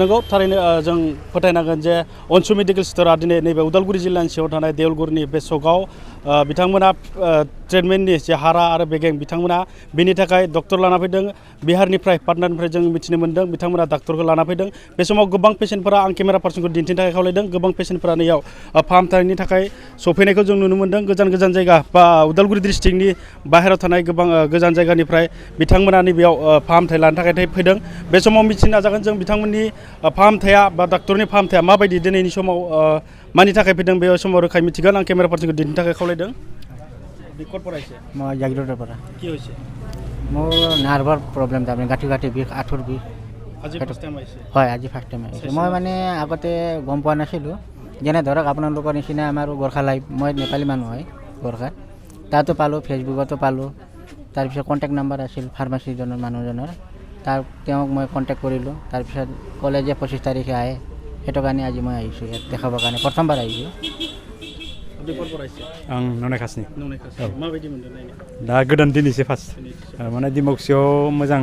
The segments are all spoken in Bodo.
नंगौ थारैनो जों फोथायनांगोन जे अनसु मेडिकेल स्ट'रा दिनै नैबे उदालगुरि जिल्लानि सिङाव थानाय देउलगुरिनि बे सकआव बिथांमोना ट्रिटमेन्टनि जे हारा आरो बेगें बिथांमोना बेनि थाखाय डक्टर लाना फैदों बिहारनिफ्राय पाटनानिफ्राय जों मिथिनो मोन्दों बिथांमोना डाक्टरखौ लाना फैदों बे समाव गोबां पेसेन्टफोरा आं केमेरा पार्सनखौ दिन्थिनो थाखाय खावलायदों गोबां पेसेन्टफोरा नैयाव फाहामथायनि थाखाय सफैनायखौ जों नुनो मोन्दों गोजान गोजान जायगा बा उदालगुरि डिस्ट्रिक्टनि बाहेरायाव थानाय गोबां गोजान जायगानिफ्राय बिथांमोना नैबेयाव फाहामथाय लानो थाखाय फैदों बे समाव मिथिनो नाजागोन जों बिथांमोननि फाहामथाया बा डाक्टरनि फाहामथाया माबायदि दिनैनि समाव मानि थाखाय फैदों बे समाव रोखायै मिथिगोन आं केमेरा पार्सनखौ दिन्थिनो थाखाय खावलायदों বিকট পড়াইছে মই জাগিরোডৰ পৰা কি হৈছে মোৰ নাৰ্ভৰ প্ৰব্লেম তাৰমানে গাঁঠি গাঁঠি বিষ আঁঠুৰ বিষ আজি ফাৰ্ষ্ট টাইম আহিছে হয় আজি ফাৰ্ষ্ট টাইম আহিছে মই মানে আগতে গম পোৱা নাছিলোঁ যেনে ধৰক আপোনালোকৰ নিচিনা আমাৰ গোৰ্খা লাইভ মই নেপালী মানুহ হয় গোৰ্খা তাতো পালোঁ ফেচবুকতো পালোঁ তাৰপিছত কণ্টেক্ট নাম্বাৰ আছিল ফাৰ্মাচীজনৰ মানুহজনৰ তেওঁক মই কণ্টেক্ট কৰিলোঁ তাৰপিছত ক'লে যে 25 তাৰিখে আহে সেইটো কাৰণে আজি মই আহিছোঁ ইয়াত দেখাবৰ কাৰণে প্ৰথমবাৰ আহিছোঁ आं ननाय खासनि दा गोदान दिनैसो फार्स्ट माने दिमागसेयाव मोजां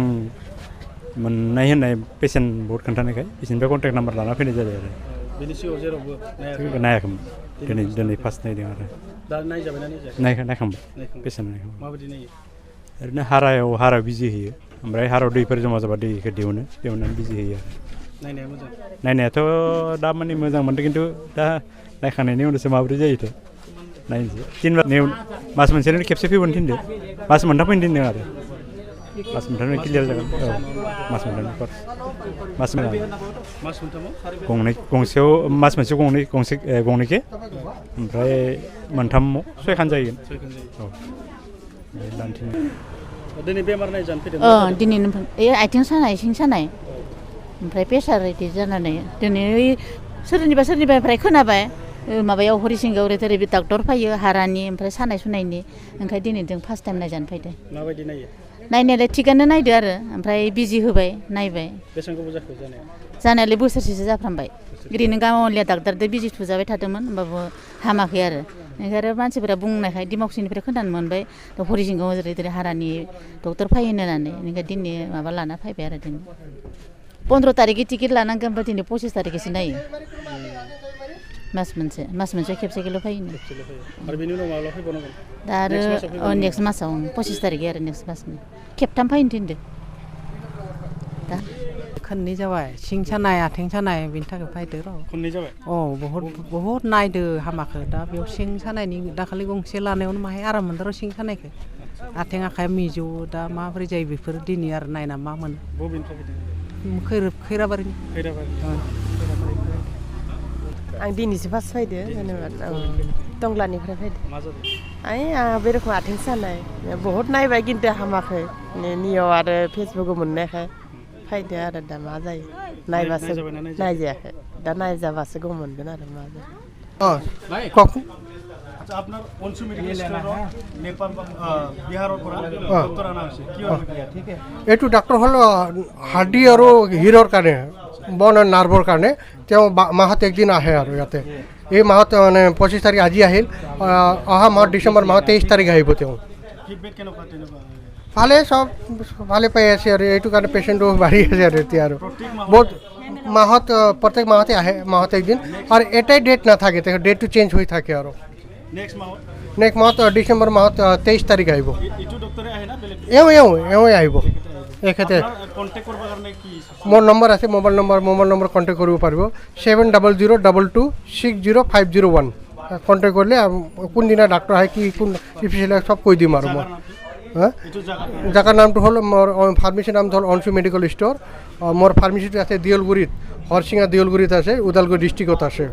मोननाय होननाय पेसेन्ट बहुत खोन्थानायखाय बिसोरनिफ्राय कन्टेक्ट नाम्बार लाना फैनाय जादों आरो बेनि सिगाङाव जेरावबो नायाखैमोन दिनै फार्स्ट नायदों आरो दा नायखांबाय पेसेन्ट नायखांबाय माबायदि नायो ओरैनो हारायाव बिजि होयो ओमफ्राय हारायाव दैफोर जमा जाबा दैखौ दिहुननानै बिजि होयो आरो नायनाया मोजां नायनायाथ' दा माने मोजां मोनदों खिन्थु दा नायखांनायनि उनावसो माबोरै जायोथ' नायनोसै मास मोनसेनो खेबसे फैबानो थिनदो मास मोनथाम फैनो थिनदों आरो मास मोनथामनो क्लियार जागोन औ मास मोनथामनि कर्स मास मोनथामाव गंसेयाव मास मोनसेयाव गंनैखे ओमफ्राय मोनथामाव सयखान जाहैगोन औ दिनै बेमार नायजानो फैदों दिनै आथिं सानाय सिं सानाय ओमफ्राय प्रेसार इदि जानानै दिनै सोरनिफ्राय खोनाबाय माबायाव हरिसिंगायाव ओरै डाक्टर फैयो हारानि ओमफ्राय सानाय सुनायनि ओंखायनो दिनै जों फार्स्ट टाइम नायजानो फैदों माबायदि नायो नायनायालाय थिगानो नायदो आरो ओमफ्राय बिजि होबाय नायबाय बेसेबां गोबाव जाखो जानायालाय बोसोरसेसो जाफ्रामबाय ओरैनो गावलिया डाक्टारजों बिजि थुजाबाय थादोंमोन होमबाबो हामाखै आरो ओंखायनो मानसिफोरा बुंनायखाय दिमाकुसिनिफ्राय खोनानो मोनबाय हरिसिंगायाव ओरै हारानि डक्टर फैयो होननानै ओंखायनो दिनै माबा लाना फैबाय आरो दिनै 15 तारिखै टिकेट लानांगोन ओमफ्राय दिनै 25 तारिखैसो नायो मास मोनसे खेबसेल' फैयो आरो बेनि उनाव माब्ला फैबावनांगोन दा आरो नेक्स्ट मासाव 25 तारिखै आरो नेक्स्ट मासनि खेबथाम फैनो थिनदो दा खननै जाबाय सिं सानाय आथिं सानाय बेनि थाखाय फैदो र' खननै जाबाय बहुत नायदो हामाखो दा बेयाव सिं सानायनि दाखालि गंसे लानायावनो माहाय आराम मोनदों र' सिं सानायखो आथिं आखाइ मिजौ दा माबोरै जायो बेफोर दिनै आरो नायना मा मोनो बबेनिफ्राय फैदों खैराबारिनि आं दिनैसो फार्स्ट फैदो जेनेबा टंलानिफ्राय फैदो आंहा बे रोखोम आथिं सानाय बहुत नायबाय खिन्थु हामाखै नियाव आरो फेसबुकआव मोननायखाय फैदो आरो दा मा जायो नायबासो नायजायाखै दा नायजाबासो गम मोनगोन आरो मा जायो আপনার অনসু মেডিকেল স্টোর নেপাল বিহাৰৰ পৰা ডক্টৰ আনা হৈছে কি হ'ল ঠিক আছে এইটো ডক্টৰ হল হাৰ্ডি আৰু হিৰৰ কাৰণে বন নাৰ্ভৰ কাৰণে তেওঁ মাহত একদিন আহে আৰু ইয়াতে এই মাহত মানে 25 তাৰিখ আজি আহিল অহা মাহত ডিচেম্বৰ মাহত 23 তাৰিখ আহিব তেওঁ ফিডবেক কেনেকুৱা ভালে সব ভালে পাই আছে আৰু এইটো কাৰণে পেচেণ্টটো বাঢ়ি আছে আৰু এতিয়া আৰু বহুত মাহত প্ৰত্যেক মাহতে আহে মাহত একদিন আৰু এটাই ডেট নাথাকে ডেটটো চেঞ্জ হৈ থাকে আৰু নেক্সট মাহত ডিসেম্বৰ মাহত 23 তাৰিখ আহিব ইটো ডক্টৰে আহে না বেলেগ এওঁ আহিব এখেতে কন্টাক্ট কৰিব কাৰণে কি মোৰ নম্বৰ আছে মোবাইল নম্বৰ কন্টাক্ট কৰিব পাৰিব 700222605001 কন্টাক্ট কৰিলে কোনদিনা ডাক্তৰ আহে কি কোন স্পেচিয়েলিষ্ট সব কৈ দিম আৰু মই জাগাৰ নামটো হ'ল মোৰ ফাৰ্মাচীৰ নাম হ'ল অনসু মেডিকেল ষ্ট'ৰ মোৰ ফাৰ্মাচীটো আছে দেউলগুৰিত হৰচিঙা দেউলগুৰিত আছে उदालगुरि डिस्ट्रिक्टआव আছে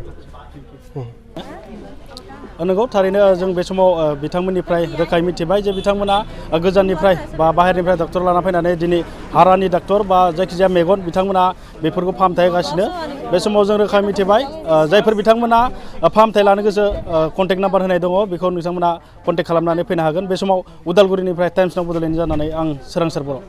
नंगौ थारैनो जों बे समाव बिथांमोननिफ्राय रोखायै मिथिबाय जे बिथांमोना गोजाननिफ्राय बा बाहेरनिफ्राय डक्टर लाना फैनानै दिनै हारानि डक्टर बा जायखिजाया मेगन बिथांमोना बेफोरखौ फाहामथाय होगासिनो बे समाव जों रोखायै मिथिबाय जायफोर बिथांमोना फाहामथाय लानो गोसो कन्टेक्ट नाम्बार होनाय दङ बेखौ नोंथांमोना कन्टेक्ट खालामनानै फैनो हागोन बे समाव उदालगुरिनिफ्राय टाइम्स नाव बड'लेण्ड जानानै आं सोरांसार बर'